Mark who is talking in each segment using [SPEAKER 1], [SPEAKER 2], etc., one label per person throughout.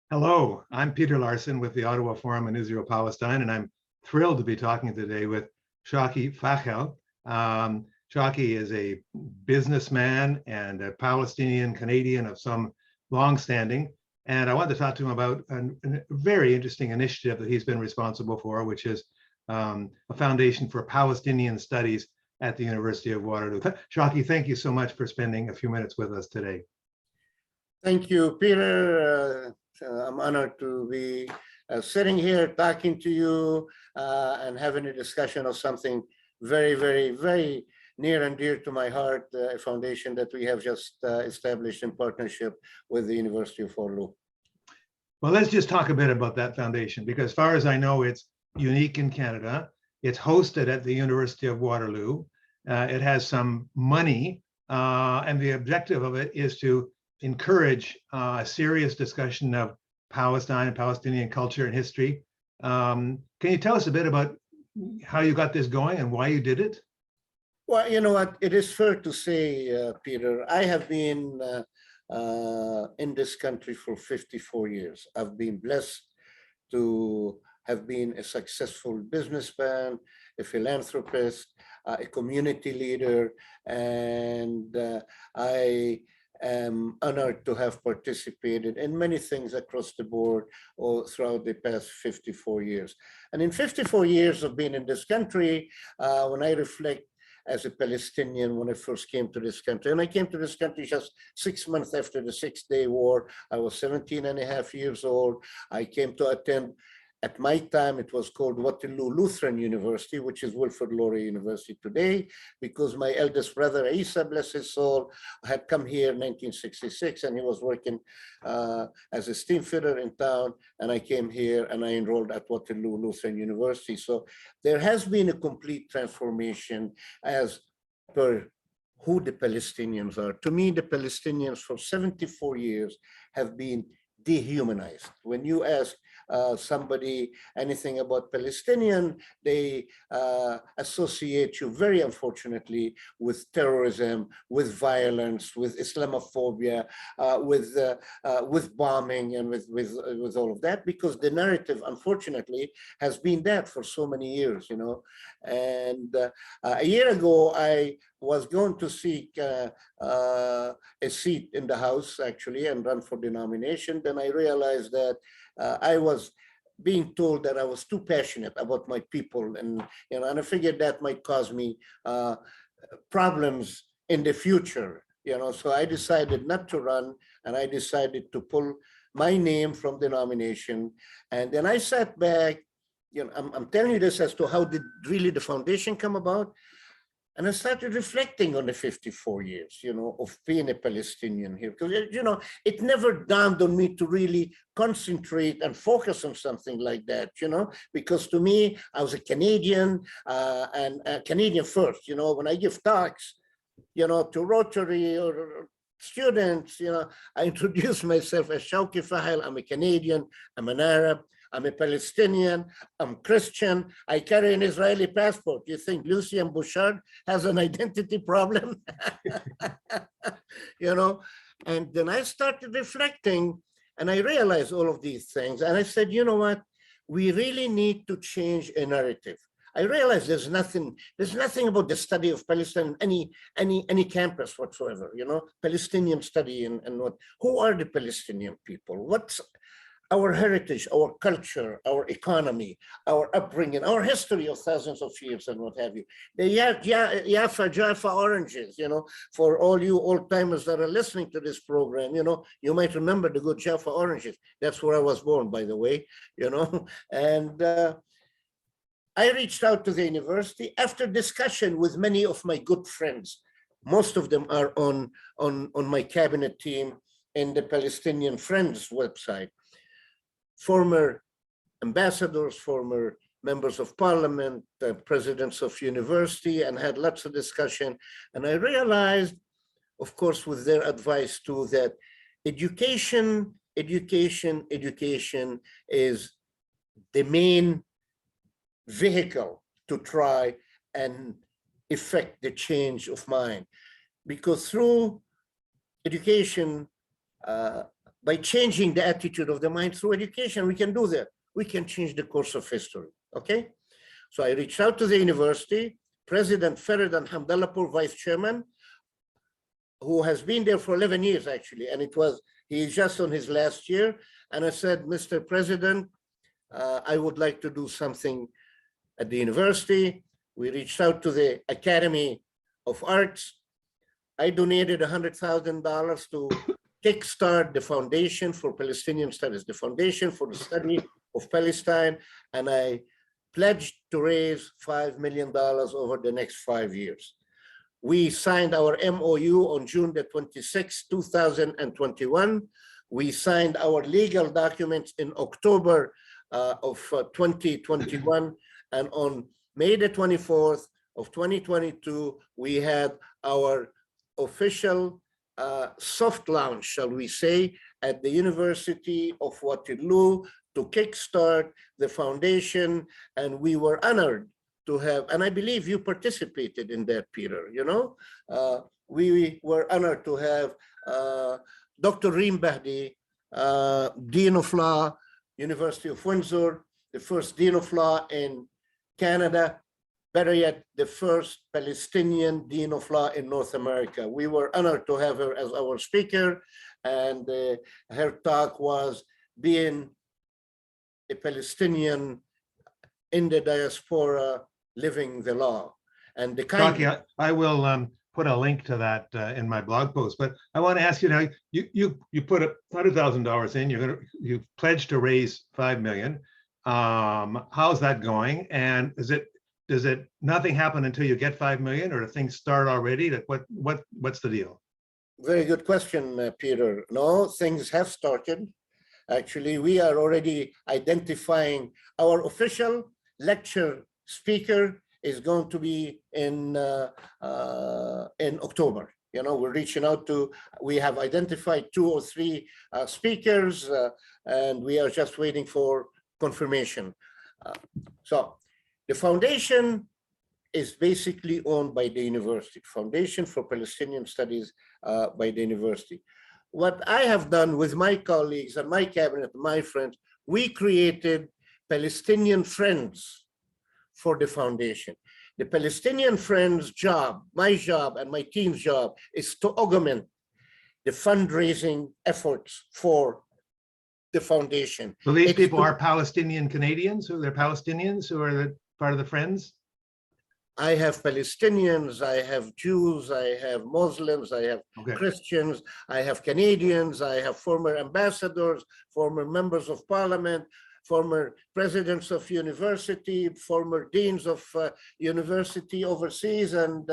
[SPEAKER 1] Hello, I'm Peter Larson with the Ottawa Forum on Israel Palestine, and I'm thrilled to be talking today with Shawky Fahel. Shawky is a businessman and a Palestinian Canadian of some long-standing, and I wanted to talk to him about a very interesting initiative that he's been responsible for, which is a foundation for Palestinian studies at the University of Waterloo. Shawky, thank you so much for spending a few minutes with us today.
[SPEAKER 2] Thank you, Peter. I'm honored to be sitting here talking to you and having a discussion of something very, very, very near and dear to my heart, a foundation that we have just established in partnership with the University of Waterloo.
[SPEAKER 1] Well, let's just talk a bit about that foundation, because as far as I know, it's unique in Canada. It's hosted at the University of Waterloo. It has some money, and the objective of it is to encourage a serious discussion of Palestine and Palestinian culture and history. Can you tell us a bit about how you got this going and why you did it?
[SPEAKER 2] Well, you know what, it is fair to say, Peter, I have been in this country for 54 years. I've been blessed to have been a successful businessman, a philanthropist, a community leader, and I am honored to have participated in many things across the board all throughout the past 54 years. And in 54 years of being in this country, when I reflect as a Palestinian, when I first came to this country, and I came to this country just 6 months after the Six-Day War. I was 17 and a half years old. I came to attend, at my time, it was called Waterloo Lutheran University, which is Wilfrid Laurier University today, because my eldest brother, Isa, bless his soul, had come here in 1966, and he was working as a steam fitter in town, and I came here and I enrolled at Waterloo Lutheran University. So there has been a complete transformation as per who the Palestinians are. To me, the Palestinians for 74 years have been dehumanized. When you ask somebody anything about Palestinian, they associate you, very unfortunately, with terrorism, with violence, with Islamophobia, with bombing, and with all of that, because the narrative, unfortunately, has been that for so many years, you know. And a year ago, I was going to seek a seat in the House, actually, and run for the nomination. Then I realized that I was being told that I was too passionate about my people, and you know, and I figured that might cause me problems in the future, you know. So I decided not to run, and I decided to pull my name from the nomination. And then I sat back. You know, I'm telling you this as to how did really the foundation come about. And I started reflecting on the 54 years, you know, of being a Palestinian here. Because, you know, it never dawned on me to really concentrate and focus on something like that, you know, because to me, I was a Canadian and Canadian first, you know. When I give talks, you know, to Rotary or students, you know, I introduce myself as Shawky Fahel. I'm a Canadian, I'm an Arab, I'm a Palestinian, I'm Christian, I carry an Israeli passport. You think Lucien Bouchard has an identity problem? You know, and then I started reflecting and I realized all of these things. And I said, you know what, we really need to change a narrative. I realized there's nothing about the study of Palestine, any campus whatsoever, you know, Palestinian study and what, who are the Palestinian people? What's our heritage, our culture, our economy, our upbringing, our history of thousands of years and what have you. The Jaffa oranges, you know, for all you old timers that are listening to this program, you know, you might remember the good Jaffa oranges. That's where I was born, by the way, you know. And I reached out to the university after discussion with many of my good friends. Most of them are on my cabinet team in the Palestinian Friends website. Former ambassadors, former members of parliament, presidents of university, and had lots of discussion. And I realized, of course, with their advice too, that education is the main vehicle to try and effect the change of mind. Because through education, by changing the attitude of the mind through education, we can do that. We can change the course of history, okay? So I reached out to the university, President Feridan Hamdallahpour, vice chairman, who has been there for 11 years actually, and he's just on his last year. And I said, Mr. President, I would like to do something at the university. We reached out to the Academy of Arts. I donated $100,000 to kickstart the Foundation for Palestinian Studies, the Foundation for the Study of Palestine, and I pledged to raise $5 million over the next 5 years. We signed our MOU on June the 26th, 2021. We signed our legal documents in October of 2021, and on May the 24th of 2022, we had our official soft launch, shall we say, at the University of Waterloo to kickstart the foundation. And we were honored to have, and I believe you participated in that, Peter, you know? We were honored to have Dr. Reem Bahdi, Dean of Law, University of Windsor, the first Dean of Law in Canada, better yet, the first Palestinian Dean of Law in North America. We were honored to have her as our speaker, and her talk was being a Palestinian in the diaspora living the law. And the kind
[SPEAKER 1] Shawky, I will put a link to that in my blog post, but I want to ask you now, you put $100,000 in, you pledged to raise 5 million. How's that going? And does it nothing happen until you get 5 million, or do things start already? Like what's the deal?
[SPEAKER 2] Very good question, Peter. No, things have started. Actually, we are already identifying our official lecture speaker is going to be in October. You know, we're reaching out to, we have identified 2 or 3 speakers, and we are just waiting for confirmation. So the foundation is basically owned by the university, Foundation for Palestinian Studies by the university. What I have done with my colleagues and my cabinet, my friends, we created Palestinian Friends for the foundation. The Palestinian Friends job, my job and my team's job, is to augment the fundraising efforts for the foundation.
[SPEAKER 1] So these people are Palestinian Canadians, or they're Palestinians who are part of the Friends?
[SPEAKER 2] I have Palestinians, I have Jews, I have Muslims, I have Christians, I have Canadians, I have former ambassadors, former members of parliament, former presidents of university, former deans of university overseas, and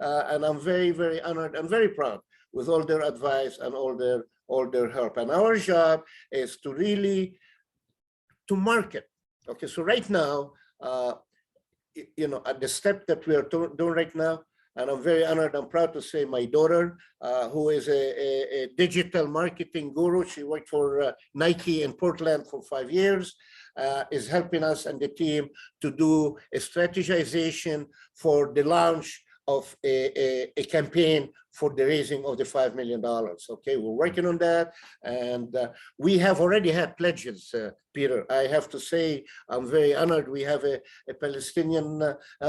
[SPEAKER 2] I'm very, very honored and very proud with all their advice and all their help. And our job is to really market. Okay, so right now, you know, at the step that we are doing right now, and I'm very honored and proud to say my daughter, who is a digital marketing guru, she worked for Nike in Portland for 5 years, is helping us and the team to do a strategization for the launch of a campaign for the raising of the $5 million. Okay, we're working on that, and we have already had pledges, Peter. I have to say, I'm very honored. We have a Palestinian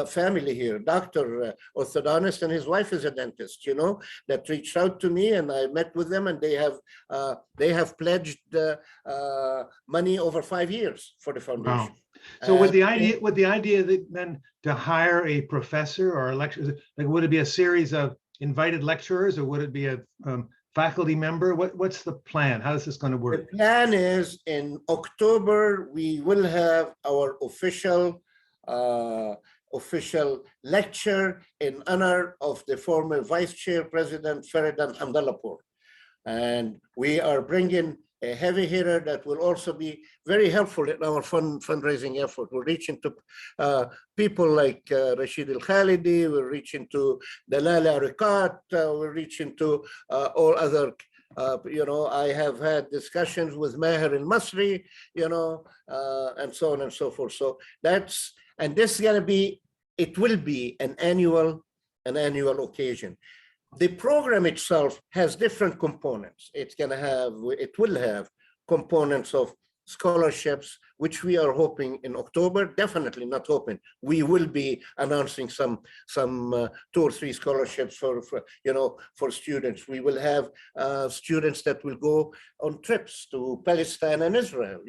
[SPEAKER 2] family here, doctor, orthodontist, and his wife is a dentist, you know, that reached out to me, and I met with them, and they have pledged money over 5 years for the foundation.
[SPEAKER 1] Wow. So with the idea that then to hire a professor or a lecturer, like, would it be a series of invited lecturers, or would it be a faculty member? What's the plan? How is this going to work?
[SPEAKER 2] The plan is in October, we will have our official lecture in honor of the former Vice Chair President Feridan Hamdallahpour. And we are bringing a heavy hitter that will also be very helpful in our fundraising effort. We're reaching to people like Rashid Al-Khalidi, we're reaching to Dalala Riqat, we're reaching to all other, you know, I have had discussions with Maher Al-Masri, you know, and so on and so forth. So that's, and this is going to be, it will be an annual occasion. The program itself has different components. It will have components of scholarships, which we are hoping in October, definitely not hoping. We will be announcing some 2 or 3 scholarships for students. We will have students that will go on trips to Palestine and Israel,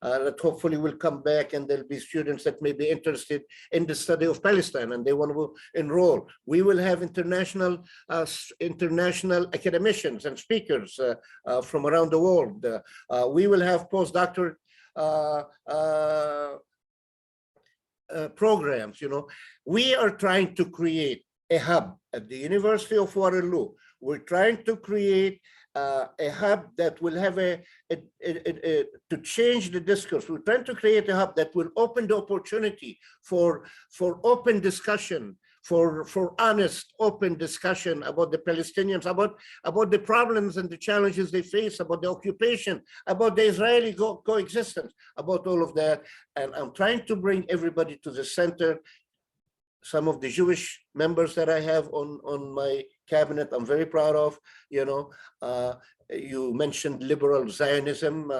[SPEAKER 2] that hopefully will come back, and there'll be students that may be interested in the study of Palestine and they want to enroll. We will have international academicians and speakers from around the world. We will have postdoctoral programs. We are trying to create a hub at the University of Waterloo. We're trying to create a hub that will have to change the discourse. We're trying to create a hub that will open the opportunity for open discussion, for honest, open discussion about the Palestinians, about the problems and the challenges they face, about the occupation, about the Israeli coexistence, about all of that. And I'm trying to bring everybody to the center. Some of the Jewish members that I have on my cabinet, I'm very proud of. You mentioned liberal Zionism.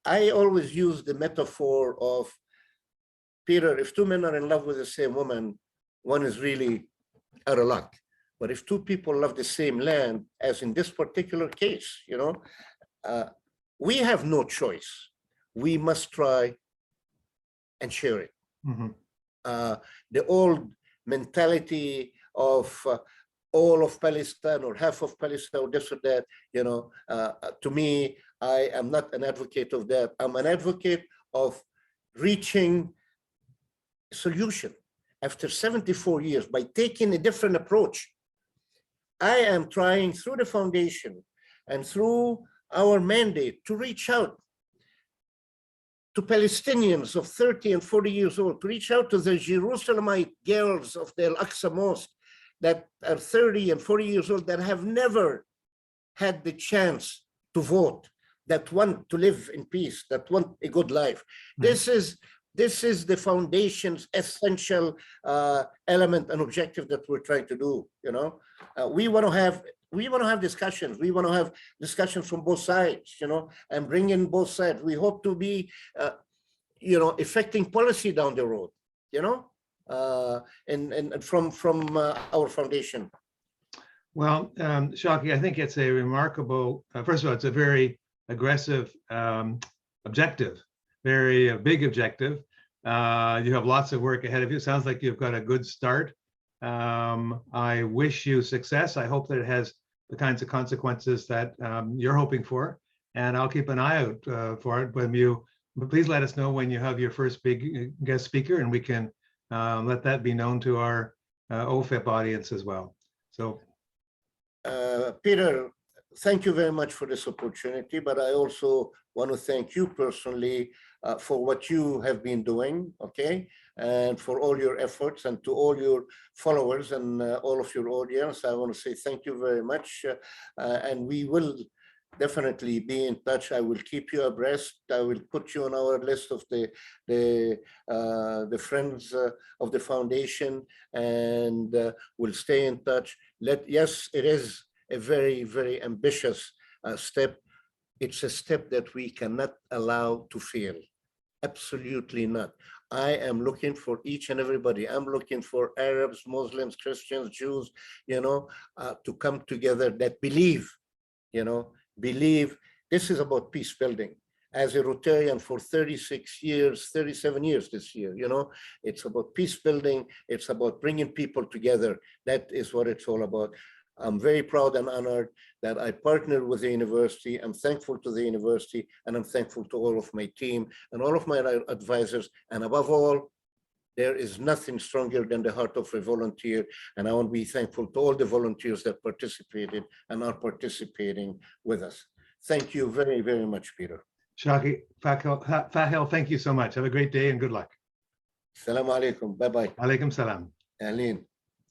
[SPEAKER 2] I always use the metaphor of, Peter, if 2 men are in love with the same woman, one is really out of luck. But if 2 people love the same land, as in this particular case, we have no choice. We must try and share it.
[SPEAKER 1] Mm-hmm.
[SPEAKER 2] The old mentality of all of Palestine or half of Palestine or this or that, to me, I am not an advocate of that. I'm an advocate of reaching a solution after 74 years by taking a different approach. I am trying through the foundation and through our mandate to reach out to Palestinians of 30 and 40 years old, to reach out to the Jerusalemite girls of the Al-Aqsa Mosque that are 30 and 40 years old, that have never had the chance to vote, that want to live in peace, that want a good life. Mm-hmm. This is the foundation's essential element and objective that we're trying to do. We want to have discussions. We want to have discussions from both sides, and bring in both sides. We hope to be, affecting policy down the road, and from our foundation.
[SPEAKER 1] Well, Shawky, I think it's a remarkable, first of all, it's a very aggressive objective, very big objective. You have lots of work ahead of you. Sounds like you've got a good start. I wish you success. I hope that it has the kinds of consequences that you're hoping for, and I'll keep an eye out for it. But please let us know when you have your first big guest speaker, and we can let that be known to our OFIP audience as well. So,
[SPEAKER 2] Peter, thank you very much for this opportunity, but I also want to thank you personally for what you have been doing, okay, and for all your efforts, and to all your followers and all of your audience. I want to say thank you very much, and we will definitely be in touch. I will keep you abreast. I will put you on our list of the friends of the foundation, and we'll stay in touch. Yes, it is a very, very ambitious step. It's a step that we cannot allow to fail. Absolutely not. I am looking for each and everybody. I'm looking for Arabs, Muslims, Christians, Jews, to come together, that believe this is about peace building. As a Rotarian for 36 years, 37 years this year, it's about peace building. It's about bringing people together. That is what it's all about. I'm very proud and honored that I partnered with the university. I'm thankful to the university, and I'm thankful to all of my team and all of my advisors. And above all, there is nothing stronger than the heart of a volunteer. And I want to be thankful to all the volunteers that participated and are participating with us. Thank you very, very much, Peter.
[SPEAKER 1] Shawky Fahel, thank you so much. Have a great day and good luck.
[SPEAKER 2] Assalamu alaikum. Bye-bye.
[SPEAKER 1] Alaikum salam.
[SPEAKER 2] Aleen.